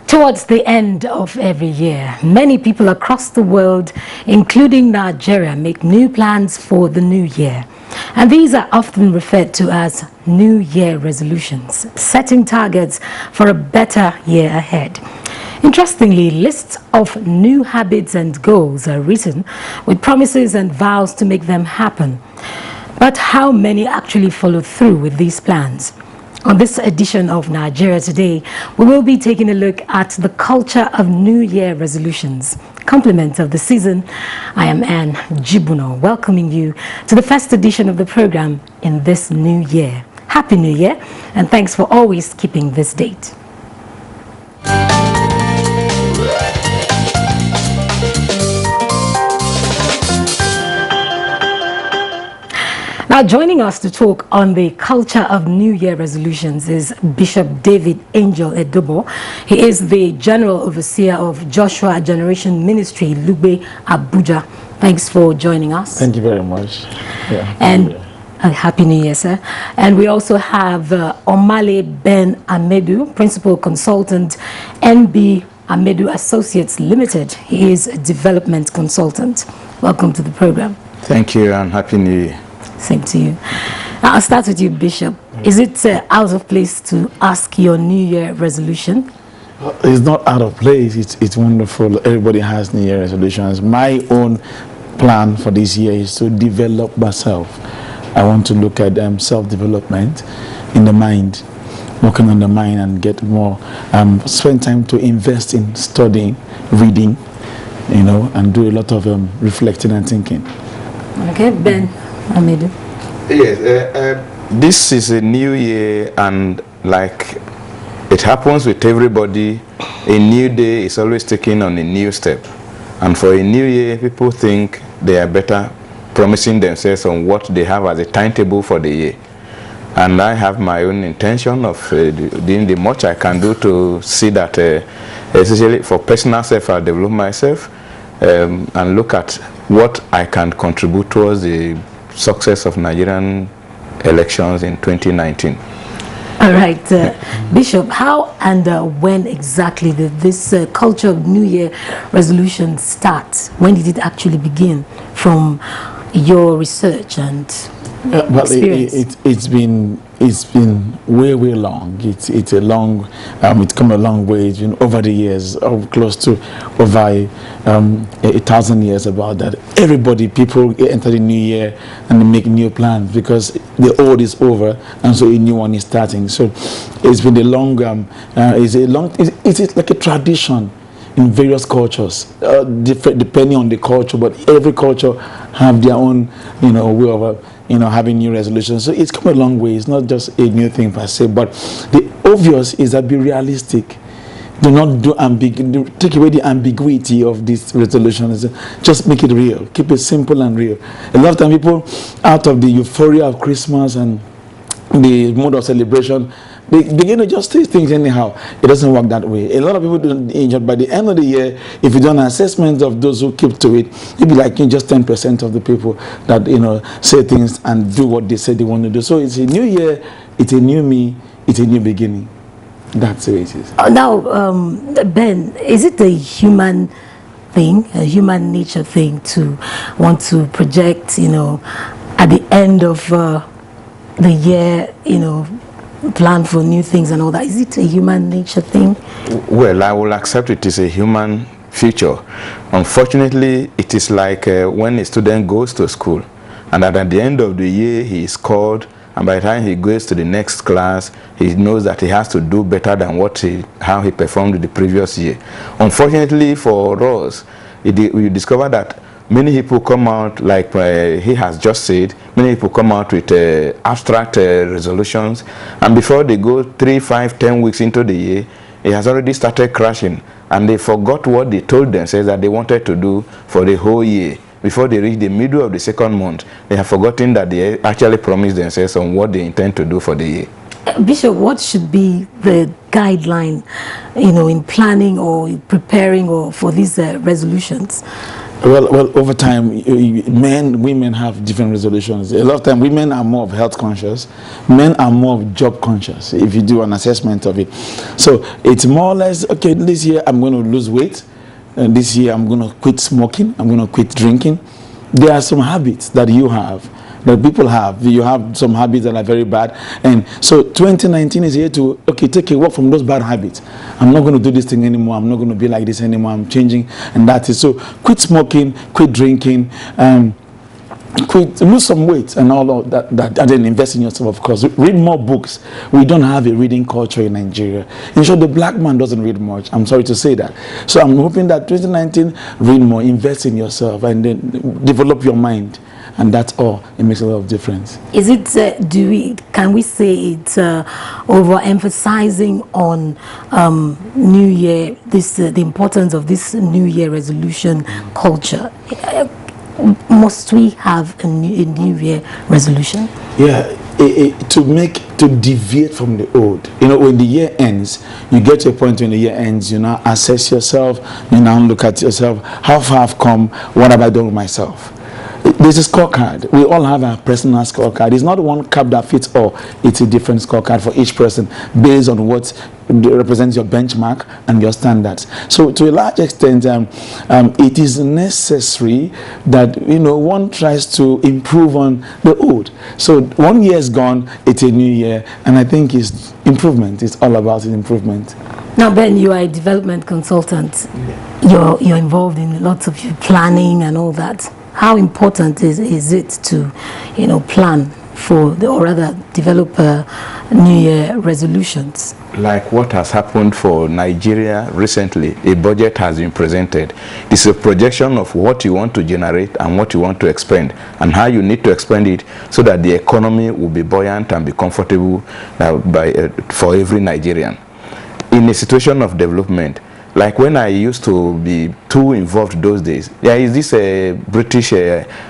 Towards the end of every year, many people across the world, including Nigeria, make new plans for the new year. And these are often referred to as New Year resolutions, setting targets for a better year ahead. Interestingly, lists of new habits and goals are written with promises and vows to make them happen. But how many actually follow through with these plans? On this edition of Nigeria Today, we will be taking a look at the culture of New Year resolutions. Complement of the season, I am JIBUNOH, welcoming you to the first edition of the program in this new year. Happy New Year, and thanks for always keeping this date. Now, joining us to talk on the culture of New Year resolutions is Bishop David Angel Edobo. He is the General Overseer of Joshua Generation Ministry, Lugbe, Abuja. Thanks for joining us. Thank you very much. Yeah, and Happy New Year, sir. And we also have Omale Ben Amedu, Principal Consultant, NB Amedu Associates Limited. He is a Development Consultant. Welcome to the program. Thank you, and Happy New Year. Same to you. Now, I'll start with you, Bishop. Is it out of place to ask your New Year resolution? It's not out of place. It's wonderful. Everybody has New Year resolutions. My own plan for this year is to develop myself. I want to look at self-development in the mind, working on the mind and get more, spend time to invest in studying, reading, you know, and do a lot of reflecting and thinking. Okay, Ben Amedu. Yes, this is a new year, and like it happens with everybody, a new day is always taken on a new step. And for a new year, people think they are better promising themselves on what they have as a timetable for the year. And I have my own intention of doing the much I can do to see that, especially for personal self, I'll develop myself and look at what I can contribute towards the success of Nigerian elections in 2019. All right, Bishop, how and when exactly did this culture of New Year resolution start? When did it actually begin from your research and experience? It's been way long. It's a long. It's come a long way. It's been over the years, close to over 1,000 years about that. People enter the new year and they make new plans because the old is over and so a new one is starting. So it's been a long. It's like a tradition in various cultures, depending on the culture. But every culture have their own, way of. Having new resolutions. So it's come a long way. It's not just a new thing per se, but the obvious is that be realistic. Do not take away the ambiguity of these resolutions. Just make it real. Keep it simple and real. A lot of time people, out of the euphoria of Christmas and the mode of celebration, they begin to just say things anyhow. It doesn't work that way. A lot of people don't enjoy. By the end of the year, if you do an assessment of those who keep to it, it'll be like just 10% of the people that say things and do what they say they want to do. So it's a new year, it's a new me, it's a new beginning. That's the way it is. Now, Ben, is it a human thing, a human nature thing to want to project, at the end of the year, plan for new things and all that? Is it a human nature thing? Well, I will accept it is a human feature. Unfortunately, it is like when a student goes to school and at the end of the year he is called, and by the time he goes to the next class, he knows that he has to do better than how he performed the previous year. Unfortunately for us, we discover that many people come out, like he has just said, many people come out with abstract resolutions, and before they go 3, 5, 10 weeks into the year, it has already started crashing, and they forgot what they told themselves that they wanted to do for the whole year. Before they reach the middle of the second month, they have forgotten that they actually promised themselves on what they intend to do for the year. Bishop, what should be the guideline, in planning or preparing for these resolutions? Well, over time, women have different resolutions. A lot of time, women are more of health conscious. Men are more of job conscious, if you do an assessment of it. So it's more or less, okay, this year I'm going to lose weight. And this year I'm going to quit smoking. I'm going to quit drinking. There are some habits that you have, that people have. You have some habits that are very bad. And so 2019 is here to, okay, take a walk from those bad habits. I'm not going to do this thing anymore. I'm not going to be like this anymore. I'm changing. And that is so. Quit smoking, quit drinking, lose some weight and all of that, and then invest in yourself, of course. Read more books. We don't have a reading culture in Nigeria. In short, the black man doesn't read much. I'm sorry to say that. So I'm hoping that 2019, read more, invest in yourself, and then develop your mind. And that's all. It makes a lot of difference. Is it, can we say it's overemphasizing on New Year, the importance of this New Year resolution culture? Must we have a New Year resolution? Yeah, to deviate from the old. You know, when the year ends, you get to a point when the year ends, you now assess yourself, you now look at yourself, how far I've come, what have I done with myself? There's a scorecard. We all have our personal scorecard. It's not one cap that fits all. It's a different scorecard for each person based on what represents your benchmark and your standards. So to a large extent, it is necessary that, you know, one tries to improve on the old. So 1 year is gone, it's a new year, and I think it's improvement. It's all about improvement. Now, Ben, you are a development consultant. You're involved in lots of planning and all that. How important is it to, you know, plan for, or rather develop New Year resolutions? Like what has happened for Nigeria recently, a budget has been presented. It's a projection of what you want to generate and what you want to expend, and how you need to expend it so that the economy will be buoyant and be comfortable for every Nigerian. In a situation of development, like when I used to be too involved those days, there is this British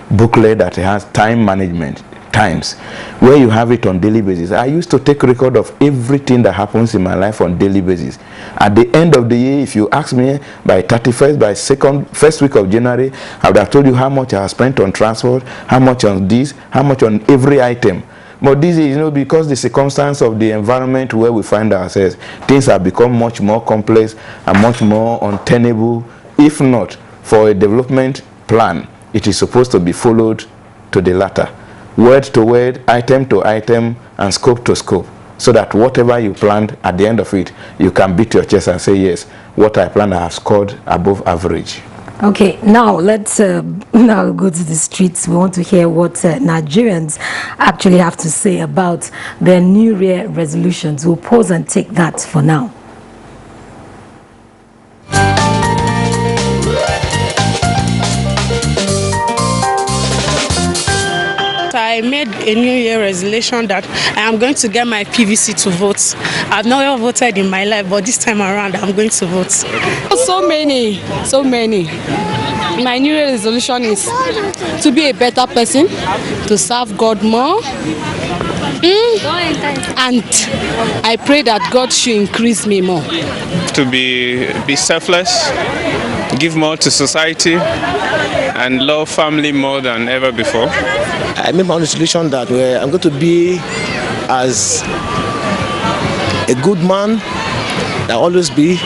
booklet that has time management, times, where you have it on daily basis. I used to take record of everything that happens in my life on daily basis. At the end of the year, if you ask me by 31st, by first week of January, I would have told you how much I have spent on transport, how much on this, how much on every item. But this is, you know, because the circumstance of the environment where we find ourselves, things have become much more complex and much more untenable. If not for a development plan, it is supposed to be followed to the latter, word to word, item to item, and scope to scope, so that whatever you planned at the end of it, you can beat your chest and say, yes, what I planned I have scored above average. Okay, now let's now go to the streets. We want to hear what Nigerians actually have to say about their New Year resolutions. We'll pause and take that for now. I made a New Year resolution that I am going to get my PVC to vote. I've never voted in my life, but this time around I'm going to vote. So many. My New Year resolution is to be a better person, to serve God more, and I pray that God should increase me more. To be selfless, give more to society, and love family more than ever before. I made my own resolution that I'm going to be as a good man that I always be,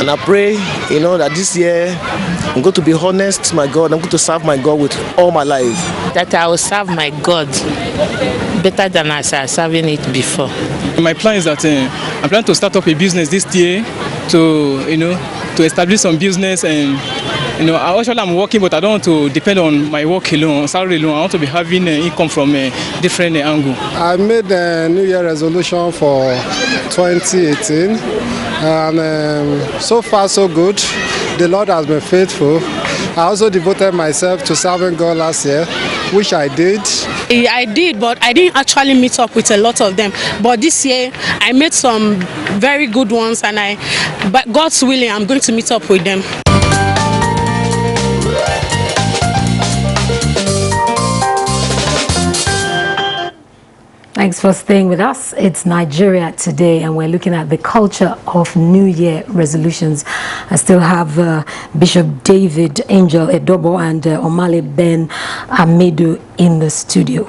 and I pray, you know, that this year I'm going to be honest to my God. I'm going to serve my God with all my life. That I will serve my God better than I was serving it before. My plan is that I plan to start up a business this year to, you know, to establish some business, and you know, I'm working, but I don't want to depend on my work alone, salary alone. I want to be having income from a different angle. I made a New Year resolution for 2018, and so far so good. The Lord has been faithful. I also devoted myself to serving God last year, which I did. I did, but I didn't actually meet up with a lot of them. But this year, I made some very good ones, and but God's willing, I'm going to meet up with them. Thanks for staying with us. It's Nigeria Today, and we're looking at the culture of New Year resolutions. I still have Bishop David Angel Edobo and Omale Ben Amedu in the studio.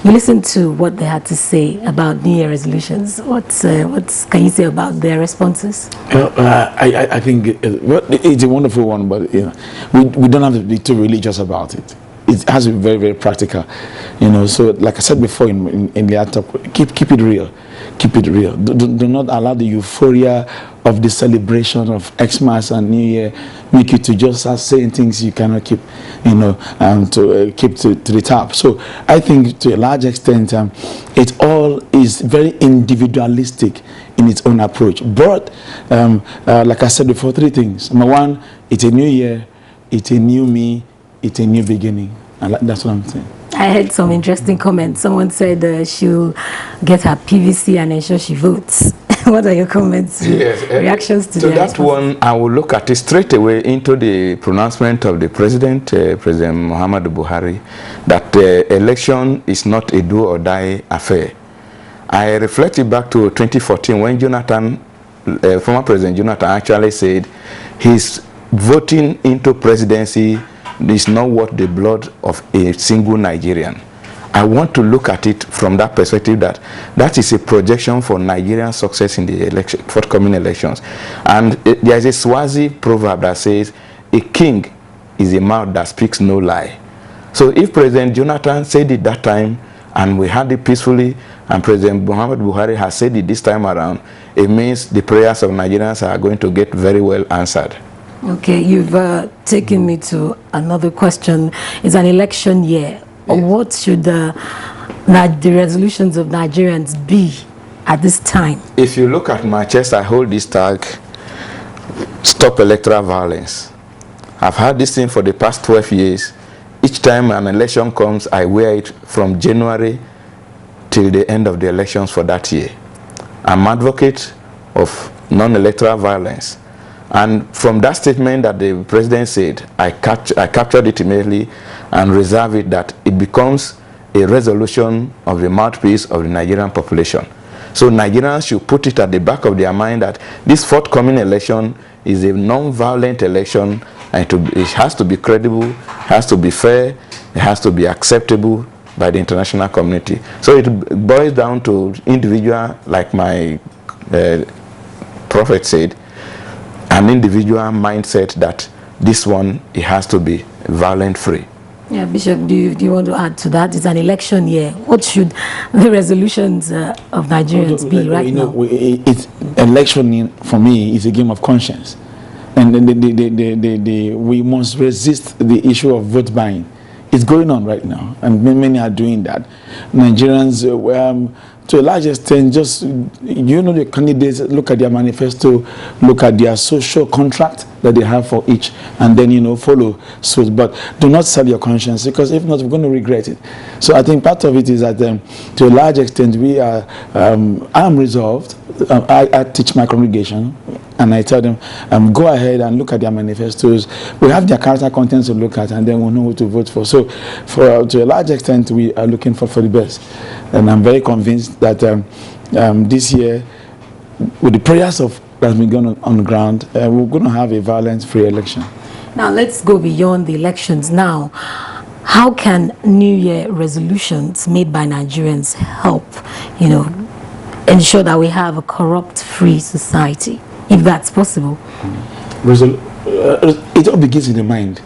You listened to what they had to say about New Year resolutions. What can you say about their responses? I think it's a wonderful one, but we don't have to be too religious about it. It has to be very, very practical, So, like I said before in the talk, keep it real, keep it real. Do not allow the euphoria of the celebration of Xmas and New Year make you to just start saying things you cannot keep, to keep to the top. So, I think to a large extent, it all is very individualistic in its own approach. But, like I said before, 3 things. Number 1, it's a new year, it's a new me. It's a new beginning, and that's what I'm saying. I heard some interesting comments. Someone said she'll get her PVC and ensure she votes. What are your comments, reactions to that? That one, I will look at it straight away into the pronouncement of the President, President Muhammadu Buhari, that election is not a do or die affair. I reflected back to 2014 when Jonathan, former President Jonathan, actually said his voting into presidency is not worth the blood of a single Nigerian. I want to look at it from that perspective, that is a projection for Nigerian success in the forthcoming elections. And there is a Swazi proverb that says, a king is a mouth that speaks no lie. So if President Jonathan said it that time, and we had it peacefully, and President Muhammad Buhari has said it this time around, it means the prayers of Nigerians are going to get very well answered. Okay, you've taken me to another question. It's an election year. Yes. What should the resolutions of Nigerians be at this time? If you look at my chest, I hold this tag, Stop Electoral Violence. I've had this thing for the past 12 years. Each time an election comes, I wear it from January till the end of the elections for that year. I'm an advocate of non-electoral violence. And from that statement that the president said, I captured it immediately and reserve it that it becomes a resolution of the mouthpiece of the Nigerian population. So Nigerians should put it at the back of their mind that this forthcoming election is a non-violent election, and it has to be credible, has to be fair, it has to be acceptable by the international community. So it boils down to individual, like my prophet said, an individual mindset that this one, it has to be violent free. Yeah, Bishop, do you want to add to that? It's an election year. What should the resolutions of Nigerians be right now? It's election for me is a game of conscience, and we must resist the issue of vote buying. It's going on right now, and many are doing that. Nigerians, to a large extent, just, the candidates look at their manifesto, look at their social contract that they have for each, and then, follow suit. But do not sell your conscience, because if not, we're going to regret it. So I think part of it is that, to a large extent, I'm resolved. I teach my congregation, and I tell them, go ahead and look at their manifestos. We have their character contents to look at, and then we'll know who to vote for. So to a large extent, we are looking for the best. And I'm very convinced that this year, with the prayers of that's been going on the ground, we're going to have a violence-free election. Now, let's go beyond the elections now. How can New Year resolutions made by Nigerians help, ensure that we have a corrupt-free society, if that's possible? It all begins in the mind.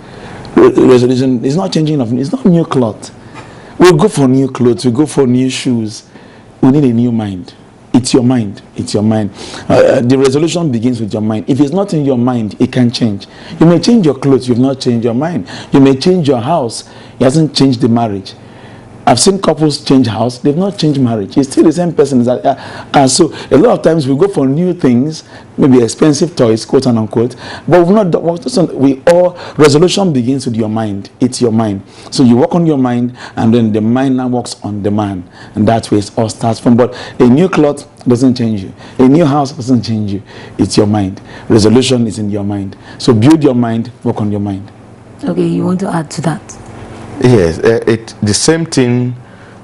Resolution is not changing of, it's not new cloth. We'll go for new clothes, we go for new shoes. We need a new mind. It's your mind. It's your mind. The resolution begins with your mind. If it's not in your mind, it can change. You may change your clothes, you've not changed your mind. You may change your house, it hasn't changed the marriage. I've seen couples change house, they've not changed marriage. It's still the same person. So a lot of times we go for new things, maybe expensive toys, quote and unquote, but we've not done, resolution begins with your mind. It's your mind. So you work on your mind, and then the mind now works on the man. And that's where it all starts from. But a new cloth doesn't change you. A new house doesn't change you. It's your mind. Resolution is in your mind. So build your mind, work on your mind. Okay, you want to add to that? Yes, the same thing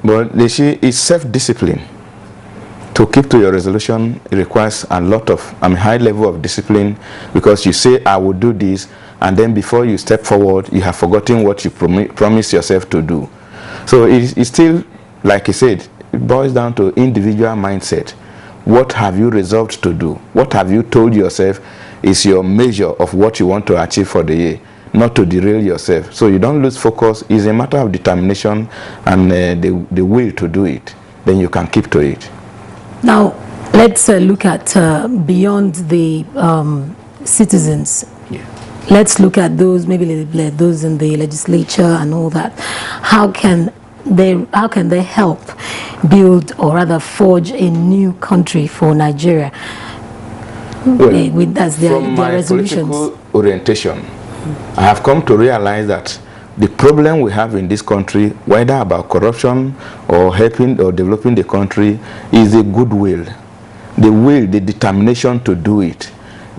But they see it's self-discipline. To keep to your resolution, it requires a lot of, high level of discipline, because you say, I will do this, and then before you step forward, you have forgotten what you promised yourself to do. So it's still, like I said, it boils down to individual mindset. What have you resolved to do? What have you told yourself is your measure of what you want to achieve for the year, not to derail yourself. So you don't lose focus. It's a matter of determination and the will to do it. Then you can keep to it. Now, let's look at beyond the citizens. Yeah. Let's look at those, maybe those in the legislature and all that. How can they help build, or rather forge, a new country for Nigeria? Well, with their my resolutions. Political orientation, I have come to realize that the problem we have in this country, whether about corruption or helping or developing the country, is the goodwill, the will, the determination to do it.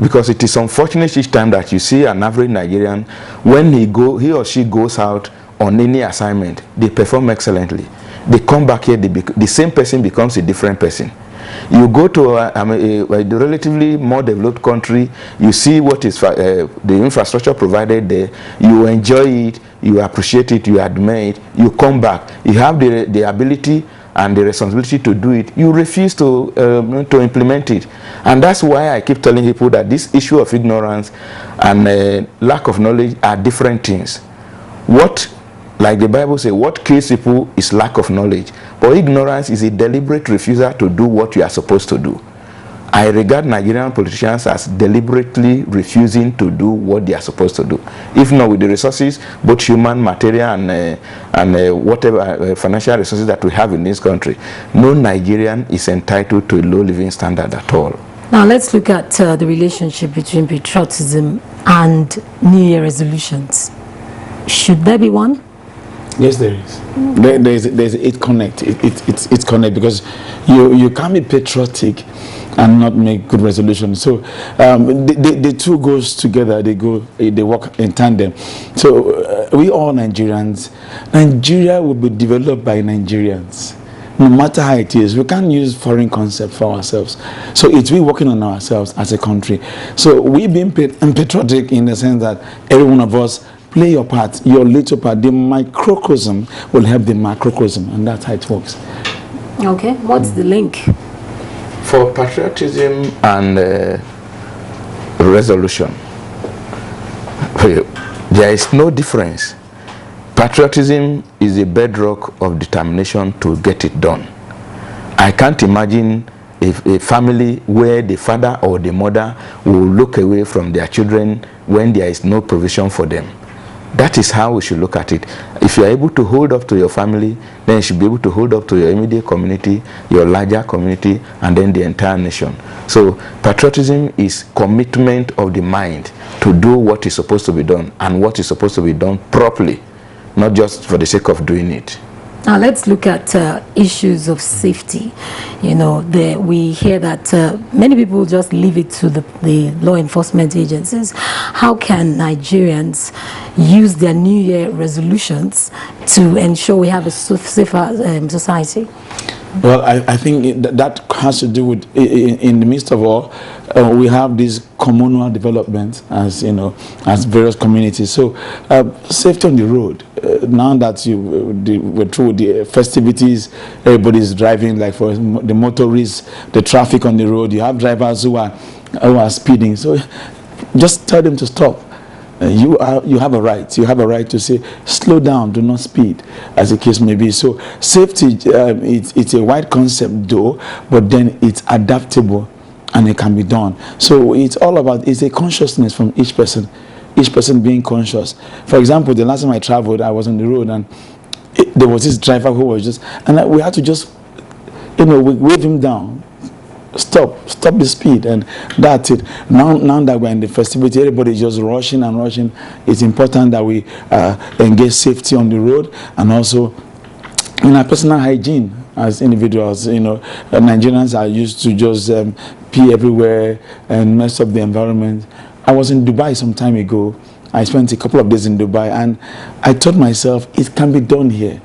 Because it is unfortunate each time that you see an average Nigerian, when he or she goes out on any assignment, they perform excellently. They come back here, the same person becomes a different person. You go to a relatively more developed country, you see what is the infrastructure provided there, you enjoy it, you appreciate it, you admire it, you come back, you have the ability and the responsibility to do it, you refuse to implement it. And that's why I keep telling people that this issue of ignorance and lack of knowledge are different things. Like the Bible says, what kills people is lack of knowledge. But ignorance is a deliberate refusal to do what you are supposed to do. I regard Nigerian politicians as deliberately refusing to do what they are supposed to do. If not with the resources, both human, material, and whatever financial resources that we have in this country, no Nigerian is entitled to a low living standard at all. Now let's look at the relationship between patriotism and New Year resolutions. Should there be one? Yes, there is. It connect. It's connect, because you can't be patriotic and not make good resolutions. So the two goes together. They work in tandem. So we all Nigerians. Nigeria will be developed by Nigerians. No matter how it is, we can't use foreign concept for ourselves. So it's we working on ourselves as a country. So we being patriotic in the sense that every one of us play your part, your little part. The microcosm will help the macrocosm, and that's how it works. Okay, what's the link? For patriotism and resolution, there is no difference. Patriotism is the bedrock of determination to get it done. I can't imagine a family where the father or the mother will look away from their children when there is no provision for them. That is how we should look at it. If you are able to hold up to your family, then you should be able to hold up to your immediate community, your larger community, and then the entire nation. So patriotism is commitment of the mind to do what is supposed to be done, and what is supposed to be done properly, not just for the sake of doing it. Now let's look at issues of safety. You know, we hear that many people just leave it to the law enforcement agencies. How can Nigerians use their New Year resolutions to ensure we have a safer society? Well, I think that has to do with, in the midst of all, we have this communal development, as you know, as various communities. So safety on the road. Now that we're through the festivities, everybody's driving, like for the motorists, the traffic on the road. You have drivers who are speeding. So just tell them to stop. You have a right. You have a right to say, slow down, do not speed, as the case may be. So safety, it's a wide concept though, but then it's adaptable and it can be done. So it's all about, it's a consciousness from each person being conscious. For example, the last time I traveled, I was on the road and there was this driver who was just, and we had to just, wave him down. Stop the speed, and that's it. Now that we're in the festivity, everybody's just rushing and rushing. It's important that we engage safety on the road, and also in our personal hygiene as individuals. Nigerians are used to just pee everywhere and mess up the environment. I was in Dubai some time ago. I spent a couple of days in Dubai, and I told myself it can be done here.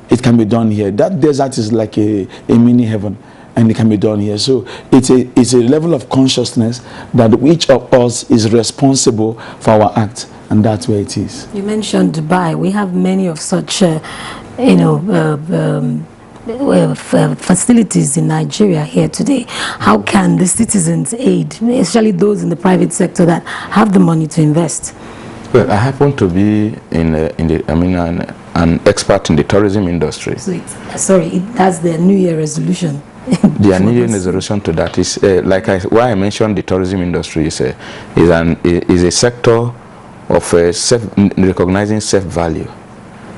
it can be done here. That desert is like a mini heaven, and it can be done here. So it's a level of consciousness that each of us is responsible for our act, and that's where it is. You mentioned Dubai. We have many of such, facilities in Nigeria here today. How can the citizens aid, especially those in the private sector that have the money to invest? Well, I happen to be an expert in the tourism industry. So that's their New Year resolution. The New Year resolution to that is why I mentioned the tourism industry is a sector of recognizing self-value.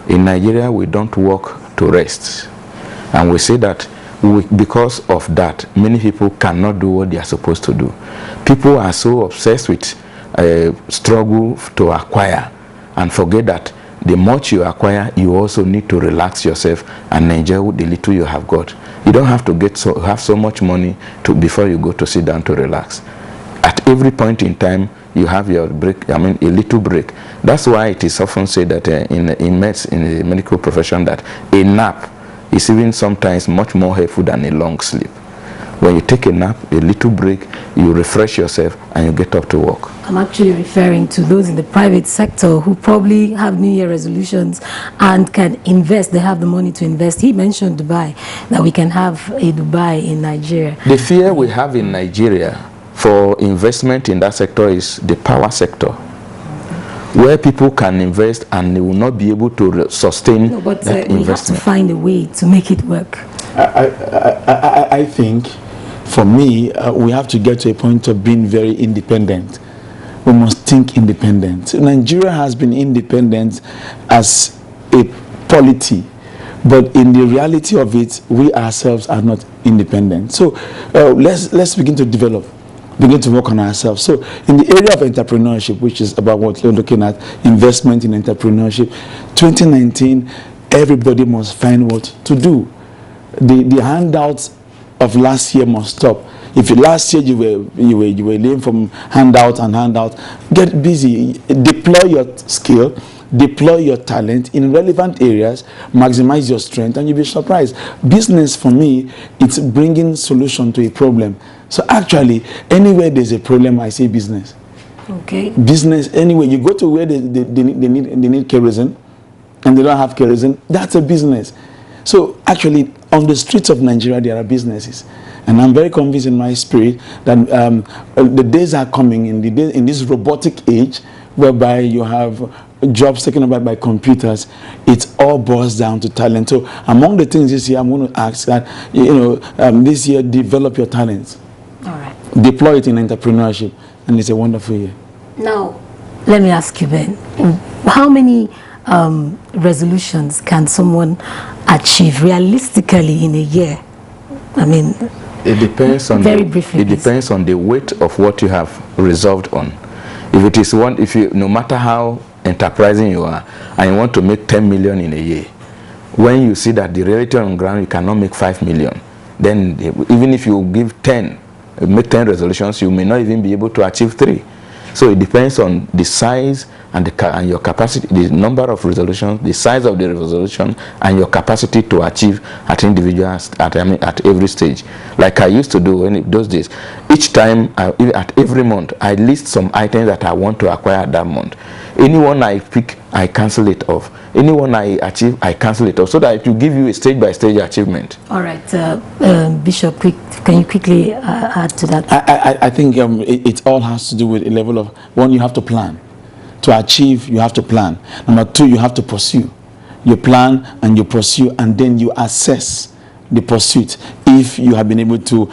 In Nigeria, we don't work to rest, and we say that because of that, many people cannot do what they are supposed to do. People are so obsessed with struggle to acquire and forget that the much you acquire, you also need to relax yourself and enjoy the little you have got. You don't have to have so much money before you go to sit down to relax. At every point in time, you have your break, a little break. That's why it is often said that in the medical profession that a nap is even sometimes much more helpful than a long sleep. When you take a nap, a little break, you refresh yourself and you get up to work. I'm actually referring to those in the private sector who probably have New Year resolutions and can invest. They have the money to invest. He mentioned Dubai, that we can have a Dubai in Nigeria. The fear we have in Nigeria for investment in that sector is the power sector, where people can invest and they will not be able to sustain that investment. We have to find a way to make it work. I think, for me, we have to get to a point of being very independent. We must think independent. Nigeria has been independent as a polity, but in the reality of it, we ourselves are not independent. So let's begin to develop, begin to work on ourselves. So in the area of entrepreneurship, which is about what you're looking at, investment in entrepreneurship, 2019, everybody must find what to do. The handouts of last year must stop. If last year you were laying from handout and handout, get busy, deploy your skill, deploy your talent in relevant areas, maximize your strength, and you'll be surprised. Business, for me, it's bringing solution to a problem. So actually, anywhere there's a problem, I say business. Okay. Business, anyway, you go to where they need kerosene, and they don't have kerosene, that's a business. So actually, on the streets of Nigeria, there are businesses. And I'm very convinced in my spirit that the days are coming in this robotic age, whereby you have jobs taken over by computers. It all boils down to talent. So among the things this year, I'm going to ask that, this year, develop your talents. All right. Deploy it in entrepreneurship. And it's a wonderful year. Now, let me ask you, Ben, how many resolutions can someone achieve realistically in a year? I mean, it depends on depends on the weight of what you have resolved on. If it is no matter how enterprising you are, and you want to make 10 million in a year, when you see that the reality on the ground you cannot make 5 million, then even if you make 10 resolutions, you may not even be able to achieve 3. So it depends on the size and your capacity, the number of resolutions, the size of the resolution, and your capacity to achieve at individuals at every stage. Like I used to do in those days. Each time, at every month, I list some items that I want to acquire that month. Anyone I pick, I cancel it off. Anyone I achieve, I cancel it off, so that it will give you a stage-by-stage achievement. All right, Bishop, can you quickly add to that? I think it all has to do with a level of, one, you have to plan. To achieve, you have to plan. Number 2, you have to pursue. You plan and you pursue, and then you assess the pursuit if you have been able to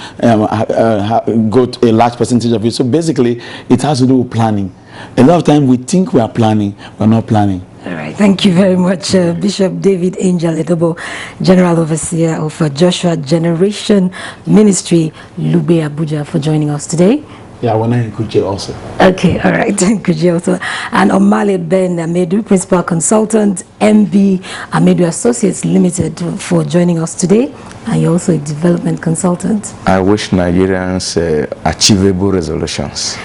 go to a large percentage of it. So basically, it has to do with planning. A lot of time we think we are planning, we're not planning. All right, thank you very much, Bishop David Angel Edobo, General Overseer of Joshua Generation Ministry, Lube, Abuja, for joining us today. Yeah, when I Kuje also. Okay, all right, Kuje also. And Omale Ben Amedu, Principal Consultant, MB Amedu Associates Limited, for joining us today. And you're also a development consultant. I wish Nigerians achievable resolutions.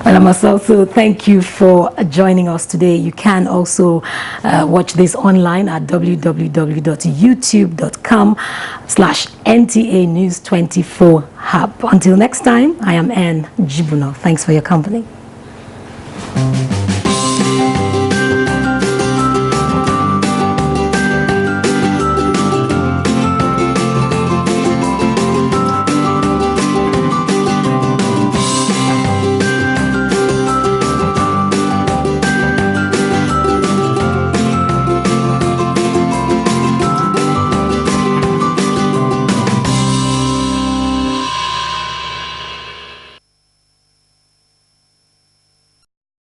Well, I must also thank you for joining us today. You can also watch this online at www.youtube.com/NTA News 24 Hub. Until next time, I am JIBUNOH. Thanks for your company.